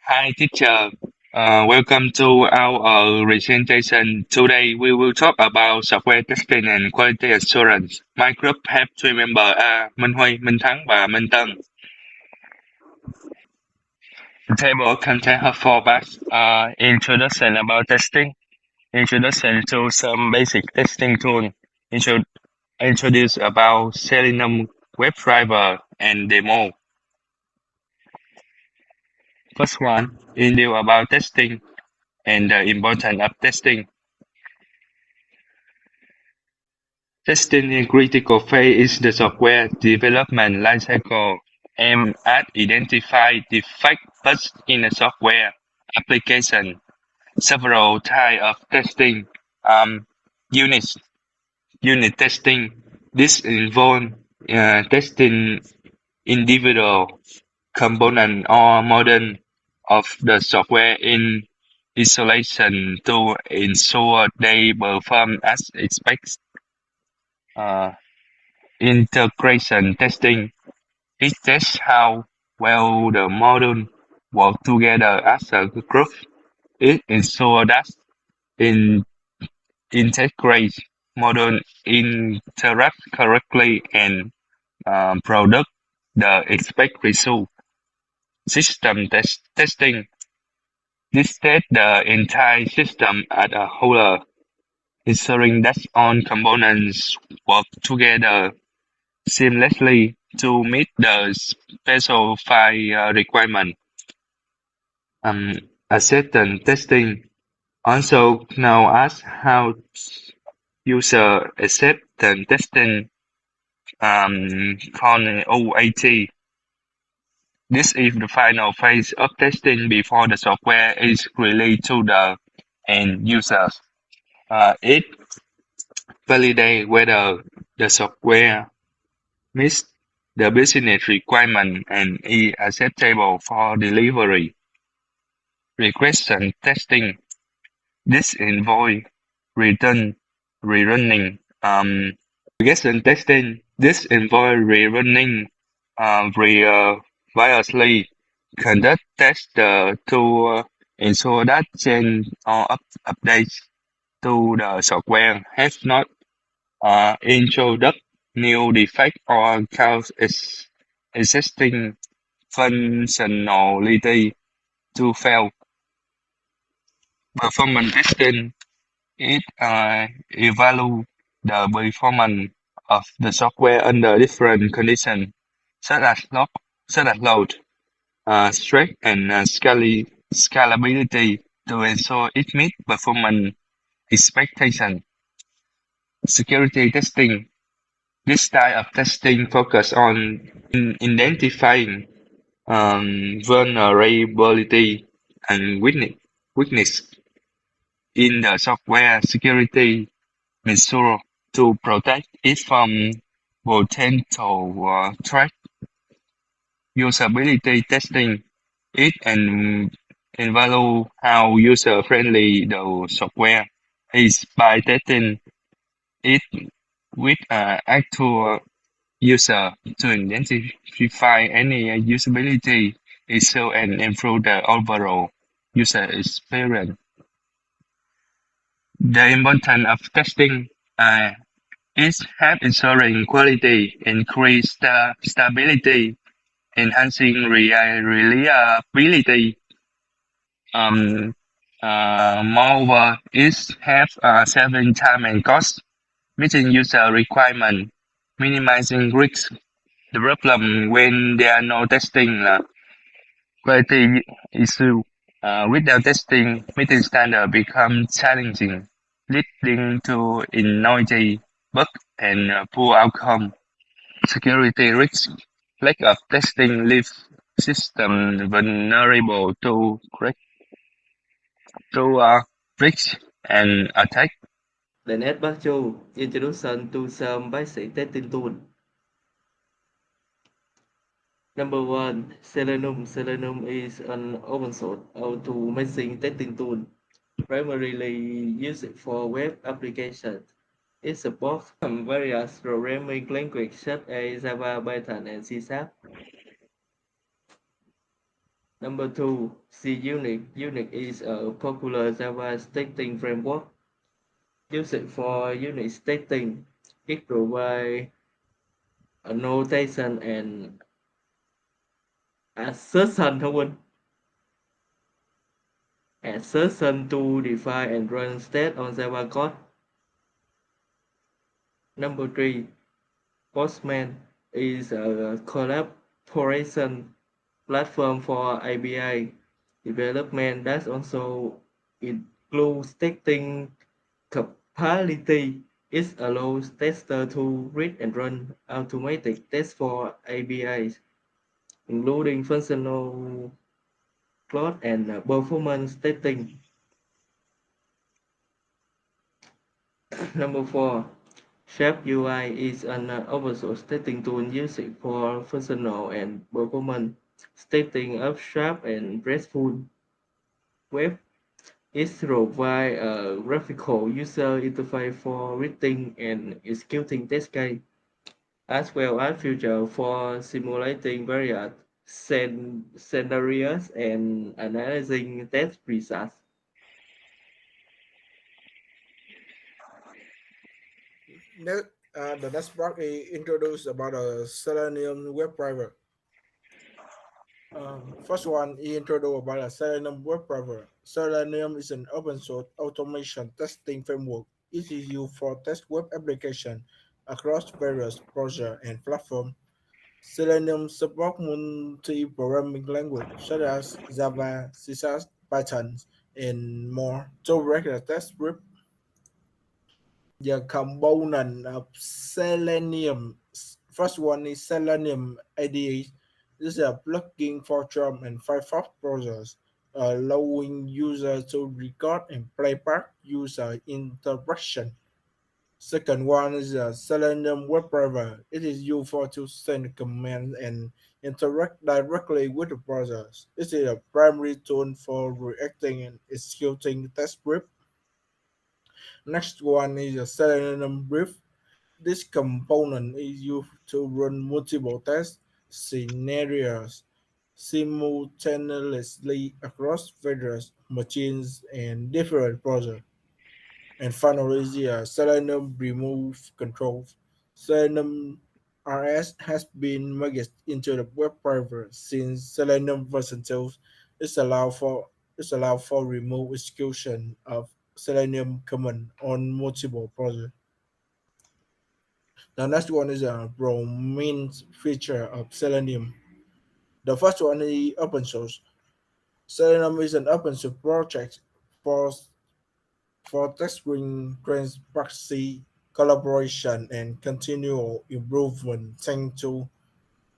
Hi, teacher. Welcome to our presentation. Today, we will talk about software testing and quality assurance. My group have three members are Minh Huy, Minh Thắng, và Minh Tân. The table contains four parts. Introduction about testing, introduction to some basic testing tool, introduce about Selenium, WebDriver, and demo. First one, intro about testing and the importance of testing. Testing in critical phase is the software development lifecycle aimed at identifying defects in a software application. Several types of testing. Unit unit testing. This involves testing individual component or module of the software in isolation to ensure they perform as expected. Integration testing. It tests how well the module work together as a group. It ensures that integrate module interact correctly and produce the expected result. System testing. This tests the entire system as a whole, ensuring that all components work together seamlessly to meet the specified requirement. Acceptance testing, also known as how user acceptance testing, called OAT. This is the final phase of testing before the software is released to the end users. It validates whether the software meets the business requirement and is acceptable for delivery. Regression testing. This involves rerunning. Regression testing. This involves rerunning previously conduct tests to ensure that change or updates to the software have not introduced new defects or cause existing functionality to fail. Performance testing. It evaluates the performance of the software under different conditions, such as load, stress, and scalability to ensure it meets performance expectations. Security testing. This type of testing focuses on identifying vulnerability and weakness in the software security measure to protect it from potential threats. Usability testing. It evaluates how user-friendly the software is by testing it with actual user to identify any usability issue and improve the overall user experience. The importance of testing is help ensuring quality, increase stability, enhancing reliability. Moreover, it helps saving time and cost, meeting user requirement, minimizing risk. The problem when there are no testing quality issue. Without testing, meeting standard becomes challenging, leading to noisy bug and poor outcome. Security risk. Lack of testing leaves system vulnerable to risk and attack. Then add part 2, Introduction to some basic testing tool. Number 1, Selenium. Selenium is an open source automation testing tool, primarily used for web applications. It supports various programming languages such as Java, Python, and C#. Number two, C-Unit. Unit is a popular Java testing framework used for unit testing. It provides a notation and assertion thông minh assertion to define and run state on Java code. Number three, Postman is a collaboration platform for API development that also includes testing capability. It allows testers to read and run automatic tests for APIs, including functional code and performance testing. Number four, Shape UI is an open source testing tool used for functional and performance testing of Sharp and RESTful web. It provides a graphical user interface for reading and executing test case, as well as features for simulating various scenarios and analyzing test results. The next part is introduced about a Selenium WebDriver. First one, he introduced about a Selenium WebDriver. Selenium is an open source automation testing framework. It is used for test web application across various browsers and platforms. Selenium supports multi-programming languages such as Java, C#, Python, and more to regular test script. The component of Selenium. First one is Selenium IDE. This is a plugin for Chrome and Firefox browsers, allowing users to record and playback user interaction. Second one is a Selenium WebDriver. It is used for to send commands and interact directly with the browsers. It is a primary tool for reacting and executing test script. Next one is a Selenium brief. This component is used to run multiple test scenarios simultaneously across various machines and different browsers. And finally, the Selenium remove controls. Selenium RS has been merged into the web driver since Selenium version 2 is allowed for remove execution of Selenium command on multiple browsers. The next one is a bromine feature of Selenium. The first one is open source. Selenium is an open source project for, for testing transparency, collaboration, and continual improvement thanks to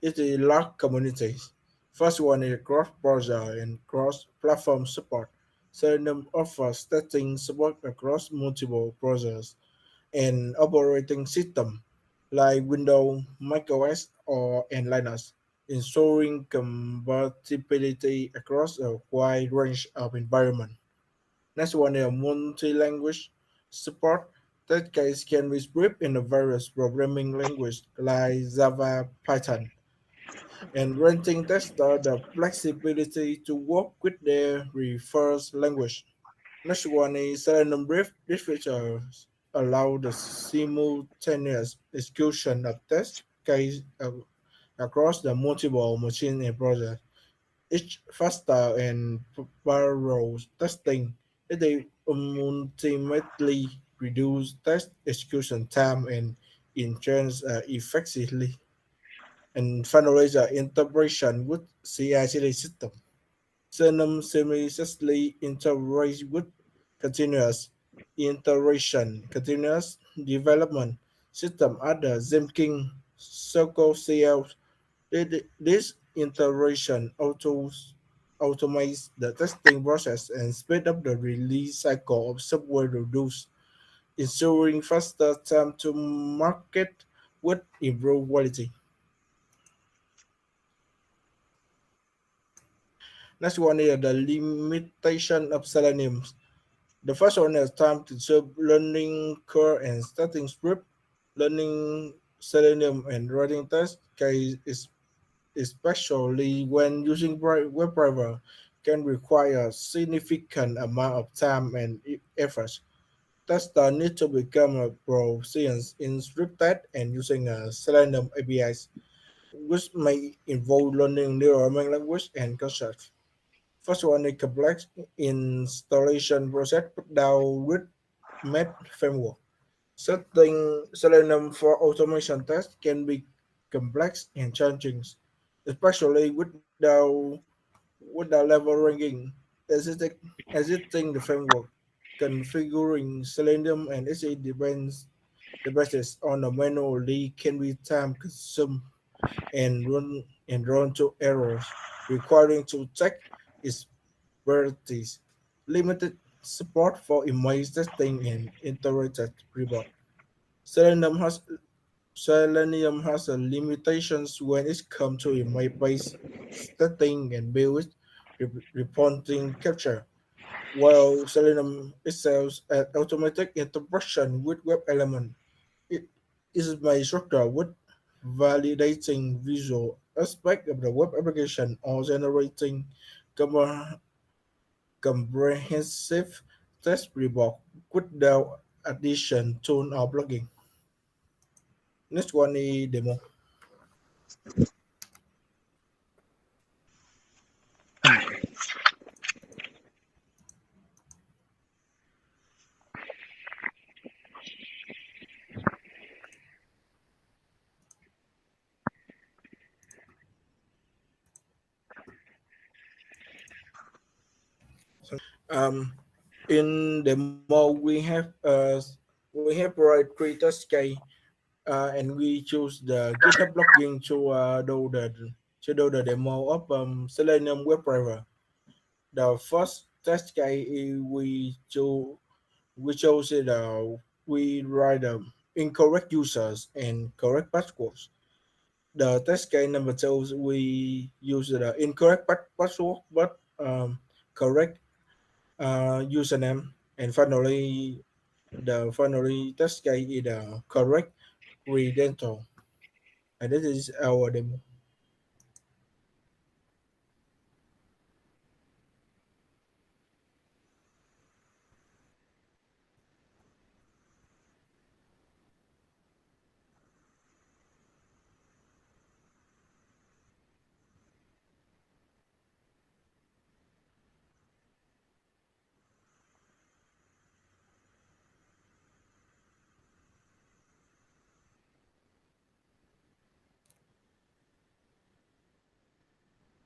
its large communities. First one is cross-browser and cross-platform support. Selenium offers testing support across multiple browsers and operating system like Windows, macOS, or and Linux, ensuring compatibility across a wide range of environments. Next one is multi-language support. That case can be script in a various programming language like Java, Python, and granting tester the flexibility to work with their reference language. Next one is Selenium Brief. This feature allow the simultaneous execution of test case across the multiple machine and process. Each faster and parallel testing. It ultimately reduce test execution time and enhance effectively. And finally, the integration with CI/CD system. Selenium seamlessly integrates with continuous continuous development system other Jenkins, Circle CL. This integration automates the testing process and speed up the release cycle of software reduce, ensuring faster time to market with improved quality. Next one is the limitation of Selenium. The first one is time to serve learning curve and starting script, learning Selenium and writing test case is especially when using WebDriver can require significant amount of time and effort. Tester need to become a proficient in scripted and using Selenium APIs, which may involve learning neural language and concepts. First one is complex installation process without with Met framework. Setting Selenium for automation tests can be complex and challenging, especially without level ranking, existing, existing the framework. Configuring Selenium and SE depends the basis on a manually can be time consuming and run to errors, requiring to check its verities. Limited support for image testing and iterated report. Selenium has Selenium has a limitations when it comes to image-based testing and build reporting capture. While Selenium excels at automatic integration with web element, it is my structure with validating visual aspect of the web application or generating com- comprehensive test report without addition tone or plugin. Next one is demo. Um, in demo we have provide three test case and we choose the GitHub plugin to do the demo of Selenium WebDriver. The first test case we chose it we write incorrect users and correct passwords. The test case number two we use the incorrect password but correct username, and finally test case is the correct credential. And this is our demo.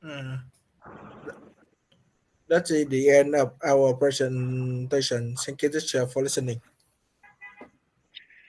Uh, that's the end of our presentation. Thank you, teacher, for listening.